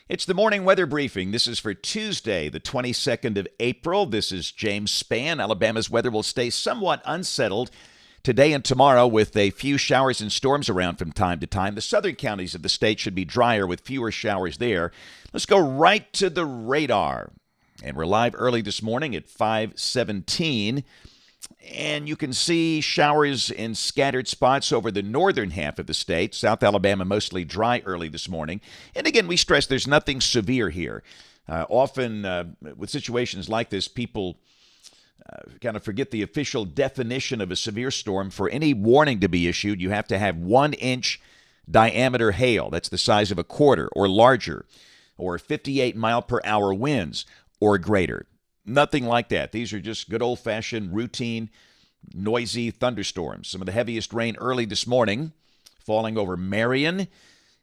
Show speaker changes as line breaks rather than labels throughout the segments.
It's the morning weather briefing. This is for Tuesday, the 22nd of April. This is James Spann. Alabama's weather will stay somewhat unsettled today and tomorrow with a few showers and storms around from time to time. The southern counties of the state should be drier with fewer showers there. Let's go right to the radar. And we're live early this morning at 5:17. And you can see showers in scattered spots over the northern half of the state. South Alabama mostly dry early this morning. And again, we stress there's nothing severe here. Often with situations like this, people kind of forget the official definition of a severe storm. For any warning to be issued, you have to have 1-inch diameter hail. That's the size of a quarter or larger, or 58-mile-per-hour winds or greater. Nothing like that. These are just good old-fashioned, routine, noisy thunderstorms. Some of the heaviest rain early this morning, falling over Marion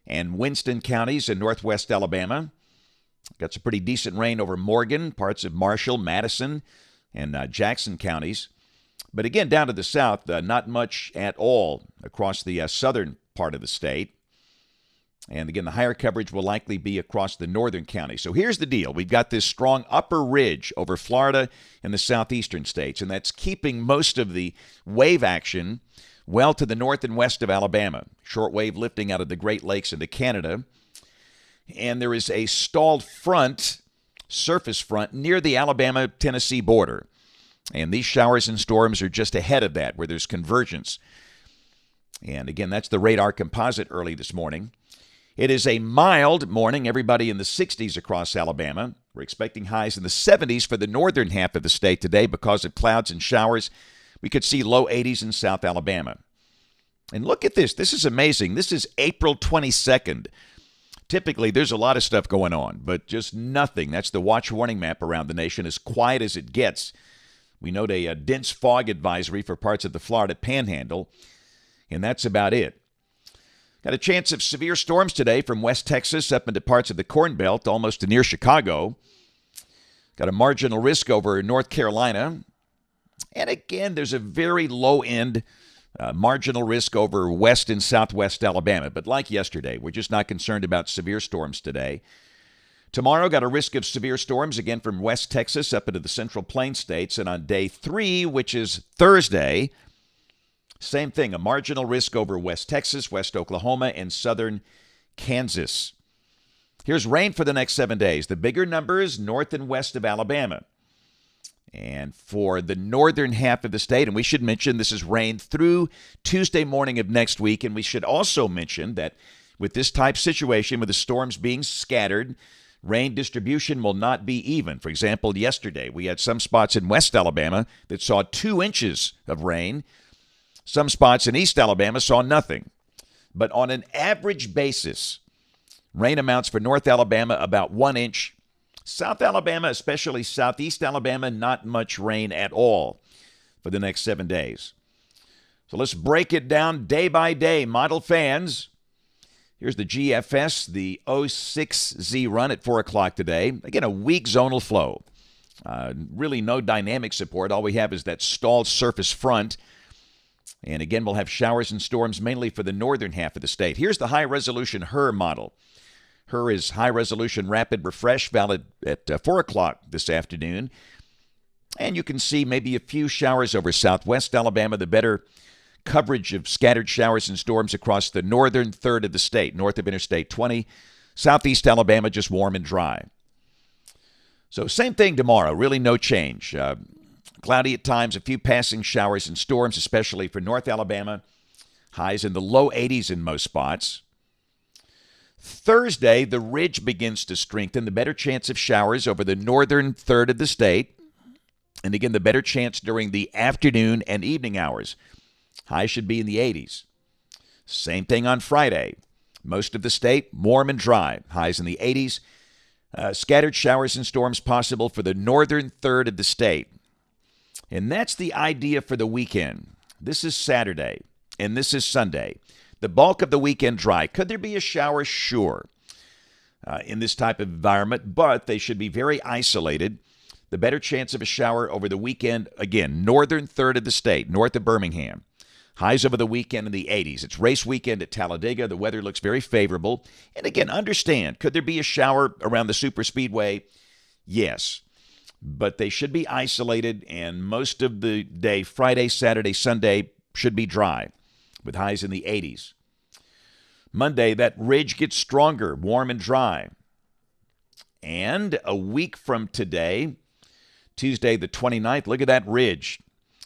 and Winston counties in northwest Alabama. Got some pretty decent rain over Morgan, parts of Marshall, Madison, and Jackson counties. But again, down to the south, not much at all across the southern part of the state. And again, the higher coverage will likely be across the northern counties. So here's the deal. We've got this strong upper ridge over Florida and the southeastern states, and that's keeping most of the wave action well to the north and west of Alabama. Shortwave lifting out of the Great Lakes into Canada. And there is a stalled front, surface front, near the Alabama-Tennessee border. And these showers and storms are just ahead of that, where there's convergence. And again, that's the radar composite early this morning. It is a mild morning. Everybody in the 60s across Alabama. We're expecting highs in the 70s for the northern half of the state today because of clouds and showers. We could see low 80s in South Alabama. And look at this. This is amazing. This is April 22nd. Typically, there's a lot of stuff going on, but just nothing. That's the watch warning map around the nation, as quiet as it gets. We note a dense fog advisory for parts of the Florida Panhandle, and that's about it. Got a chance of severe storms today from West Texas up into parts of the Corn Belt, almost to near Chicago. Got a marginal risk over North Carolina. And again, there's a very low-end marginal risk over west and southwest Alabama. But like yesterday, we're just not concerned about severe storms today. Tomorrow, got a risk of severe storms again from West Texas up into the Central Plains states. And on day 3, which is Thursday, same thing, a marginal risk over West Texas, West Oklahoma, and southern Kansas. Here's rain for the next 7 days. The bigger numbers north and west of Alabama. And for the northern half of the state, and we should mention this is rain through Tuesday morning of next week, and we should also mention that with this type situation, with the storms being scattered, rain distribution will not be even. For example, yesterday we had some spots in West Alabama that saw 2 inches of rain. Some spots in East Alabama saw nothing. But on an average basis, rain amounts for North Alabama about 1 inch. South Alabama, especially Southeast Alabama, not much rain at all for the next 7 days. So let's break it down day by day. Model fans, here's the GFS, the 06Z run at 4 o'clock today. Again, a weak zonal flow. Really no dynamic support. All we have is that stalled surface front. And again, we'll have showers and storms mainly for the northern half of the state. Here's the high-resolution HRRR model. HRRR is high-resolution rapid refresh, valid at 4 o'clock this afternoon. And you can see maybe a few showers over southwest Alabama, the better coverage of scattered showers and storms across the northern third of the state, north of Interstate 20. Southeast Alabama, just warm and dry. So same thing tomorrow, really no change. Cloudy at times, a few passing showers and storms, especially for North Alabama. Highs in the low 80s in most spots. Thursday, the ridge begins to strengthen. The better chance of showers over the northern third of the state. And again, the better chance during the afternoon and evening hours. Highs should be in the 80s. Same thing on Friday. Most of the state, warm and dry. Highs in the 80s. Scattered showers and storms possible for the northern third of the state. And that's the idea for the weekend. This is Saturday, and this is Sunday. The bulk of the weekend dry. Could there be a shower? Sure, in this type of environment, but they should be very isolated. The better chance of a shower over the weekend, again, northern third of the state, north of Birmingham. Highs over the weekend in the 80s. It's race weekend at Talladega. The weather looks very favorable. And again, understand, could there be a shower around the superspeedway? Yes. But they should be isolated, and most of the day, Friday, Saturday, Sunday, should be dry with highs in the 80s. Monday, that ridge gets stronger, warm and dry. And a week from today, Tuesday the 29th, look at that ridge.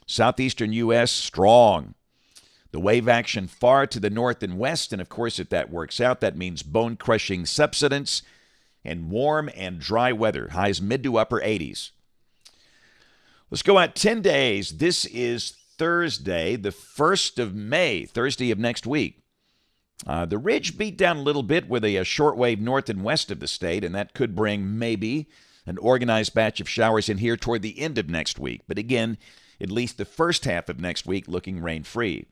Southeastern U.S., strong. The wave action far to the north and west, and of course, if that works out, that means bone-crushing subsidence and warm and dry weather. Highs mid to upper 80s. Let's go out 10 days. This is Thursday, the 1st of May, Thursday of next week. The ridge beat down a little bit with a shortwave north and west of the state, and that could bring maybe an organized batch of showers in here toward the end of next week. But again, at least the first half of next week looking rain-free.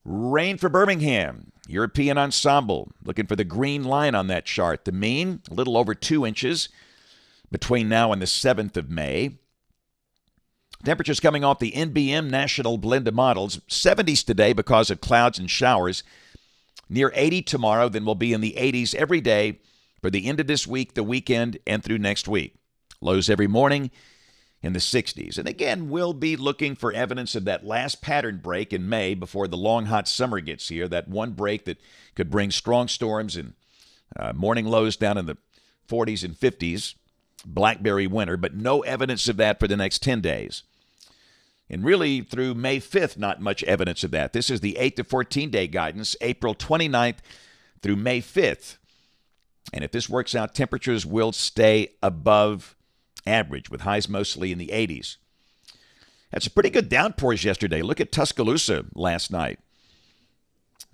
Rain for Birmingham. European ensemble. Looking for the green line on that chart. The mean, a little over 2 inches between now and the 7th of May. Temperatures coming off the NBM National Blend of Models. 70s today because of clouds and showers. Near 80 tomorrow, then we'll be in the 80s every day for the end of this week, the weekend, and through next week. Lows every morning in the 60s. And again, we'll be looking for evidence of that last pattern break in May before the long, hot summer gets here. That one break that could bring strong storms and morning lows down in the 40s and 50s. Blackberry winter, but no evidence of that for the next 10 days. And really, through May 5th, not much evidence of that. This is the 8 to 14-day guidance, April 29th through May 5th. And if this works out, temperatures will stay above average, with highs mostly in the 80s. Had some pretty good downpours yesterday. Look at Tuscaloosa last night.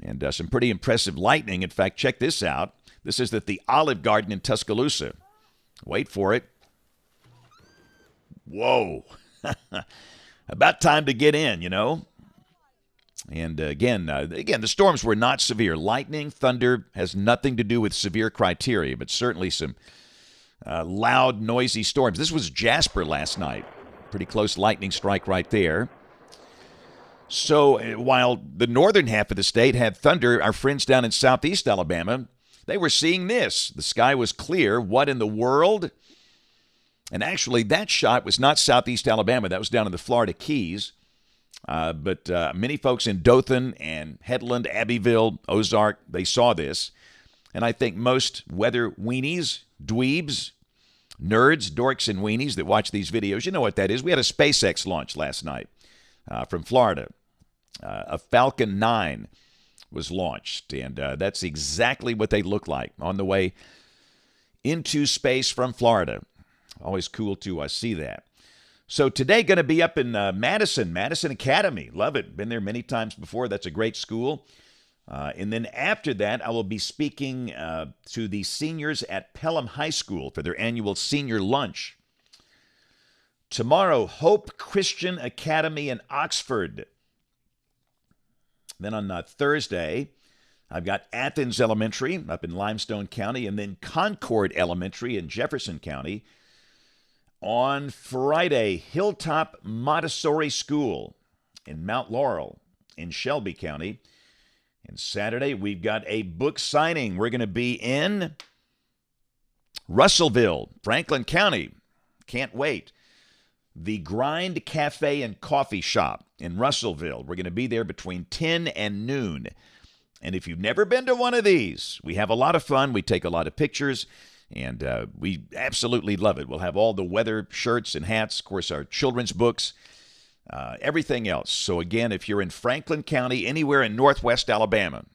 And some pretty impressive lightning. In fact, check this out. This is at the Olive Garden in Tuscaloosa. Wait for it. Whoa. About time to get in, you know. And again, the storms were not severe. Lightning, thunder has nothing to do with severe criteria, but certainly some loud, noisy storms. This was Jasper last night. Pretty close lightning strike right there. So while the northern half of the state had thunder, our friends down in southeast Alabama, they were seeing this. The sky was clear. What in the world? And actually, that shot was not southeast Alabama. That was down in the Florida Keys. But many folks in Dothan and Headland, Abbeville, Ozark, they saw this. And I think most weather weenies, dweebs, nerds, dorks, and weenies that watch these videos, you know what that is. We had a SpaceX launch last night from Florida. A Falcon 9 was launched, and that's exactly what they look like on the way into space from Florida. Always cool to see that. So today going to be up in Madison Academy. Love it. Been there many times before. That's a great school. And then after that, I will be speaking to the seniors at Pelham High School for their annual senior lunch. Tomorrow, Hope Christian Academy in Oxford. Then on Thursday, I've got Athens Elementary up in Limestone County, and then Concord Elementary in Jefferson County. On Friday, Hilltop Montessori School in Mount Laurel in Shelby County. And Saturday, we've got a book signing. We're going to be in Russellville, Franklin County. Can't wait. The Grind Cafe and Coffee Shop in Russellville. We're going to be there between 10 and noon. And if you've never been to one of these, we have a lot of fun. We take a lot of pictures, and we absolutely love it. We'll have all the weather shirts and hats, of course, our children's books, everything else. So again, if you're in Franklin County, anywhere in northwest Alabama,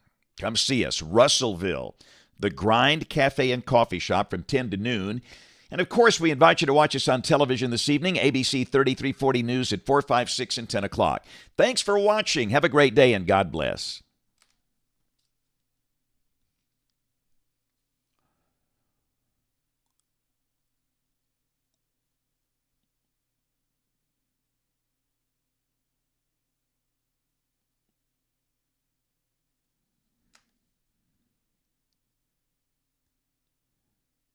come see us. Russellville, the Grind Cafe and Coffee Shop from 10 to noon. And, of course, we invite you to watch us on television this evening, ABC 3340 News at 4, 5, 6, and 10 o'clock. Thanks for watching. Have a great day, and God bless.